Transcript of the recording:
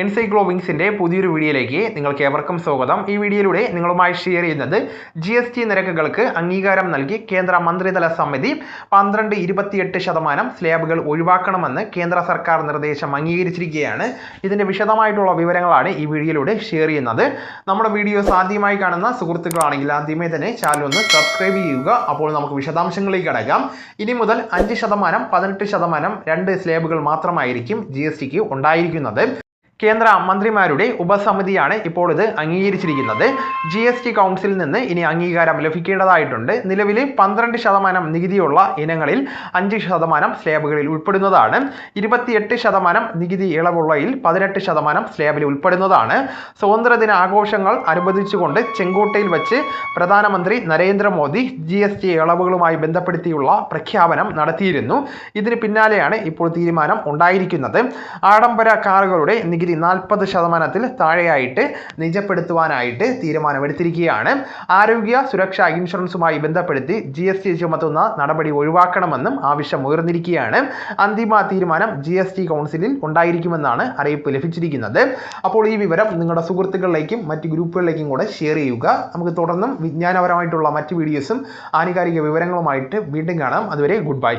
എൻസൈക്ലോവിങ്സിൻ്റെ പുതിയൊരു വീഡിയോയിലേക്ക് നിങ്ങൾക്ക് ഏവർക്കും സ്വാഗതം. ഈ വീഡിയോയിലൂടെ നിങ്ങളുമായി ഷെയർ ചെയ്യുന്നത് GST നിരക്കുകൾക്ക് അംഗീകാരം നൽകി കേന്ദ്ര മന്ത്രിതല സമിതി 12-28% സ്ലാബുകൾ ഒഴിവാക്കണമെന്ന് കേന്ദ്ര സർക്കാർ നിർദ്ദേശം അംഗീകരിച്ചിരിക്കുകയാണ്. ഇതിൻ്റെ വിശദമായിട്ടുള്ള വിവരങ്ങളാണ് ഈ വീഡിയോയിലൂടെ ഷെയർ ചെയ്യുന്നത്. നമ്മുടെ വീഡിയോസ് ആദ്യമായി കാണുന്ന സുഹൃത്തുക്കളാണെങ്കിൽ ആദ്യമേ തന്നെ ചാനൽ ഒന്ന് സബ്സ്ക്രൈബ് ചെയ്യുക. അപ്പോൾ നമുക്ക് വിശദാംശങ്ങളിലേക്ക് കടക്കാം. ഇനി മുതൽ 5%, 18% രണ്ട് സ്ലാബുകൾ മാത്രമായിരിക്കും GSTക്ക് ഉണ്ടായിരിക്കുന്നത്. കേന്ദ്ര മന്ത്രിമാരുടെ ഉപസമിതിയാണ് ഇപ്പോൾ ഇത് അംഗീകരിച്ചിരിക്കുന്നത്. GST കൗൺസിലിൽ നിന്ന് ഇനി അംഗീകാരം ലഭിക്കേണ്ടതായിട്ടുണ്ട്. നിലവിൽ 12% നികുതിയുള്ള ഇനങ്ങളിൽ 5% സ്ലാബുകളിൽ ഉൾപ്പെടുന്നതാണ്. 28% നികുതി ഇളവുള്ളയിൽ 18% സ്ലാബിൽ ഉൾപ്പെടുന്നതാണ്. സ്വാതന്ത്ര്യദിന ആഘോഷങ്ങൾ അനുബന്ധിച്ചുകൊണ്ട് ചെങ്കോട്ടയിൽ വെച്ച് പ്രധാനമന്ത്രി നരേന്ദ്രമോദി GST ഇളവുകളുമായി ബന്ധപ്പെടുത്തിയുള്ള പ്രഖ്യാപനം നടത്തിയിരുന്നു. ഇതിന് പിന്നാലെയാണ് ഇപ്പോൾ തീരുമാനം ഉണ്ടായിരിക്കുന്നത്. ആഡംബര കാറുകളുടെ നികുതി 40% താഴെയായിട്ട് നിജപ്പെടുത്തുവാനായിട്ട് തീരുമാനമെടുത്തിരിക്കുകയാണ്. ആരോഗ്യ സുരക്ഷാ ഇൻഷുറൻസുമായി ബന്ധപ്പെടുത്തി GST ചുമത്തുന്ന നടപടി ഒഴിവാക്കണമെന്നും ആവശ്യം ഉയർന്നിരിക്കുകയാണ്. അന്തിമ തീരുമാനം GST കൗൺസിലിൽ ഉണ്ടായിരിക്കുമെന്നാണ് അറിയിപ്പ് ലഭിച്ചിരിക്കുന്നത്. അപ്പോൾ ഈ വിവരം നിങ്ങളുടെ സുഹൃത്തുക്കളിലേക്കും മറ്റ് ഗ്രൂപ്പുകളിലേക്കും കൂടെ ഷെയർ ചെയ്യുക. നമുക്ക് തുടർന്നും വിജ്ഞാനപരമായിട്ടുള്ള മറ്റ് വീഡിയോസും ആനുകാലിക വിവരങ്ങളുമായിട്ട് വീണ്ടും കാണാം. അതുവരെ ഗുഡ് ബൈ.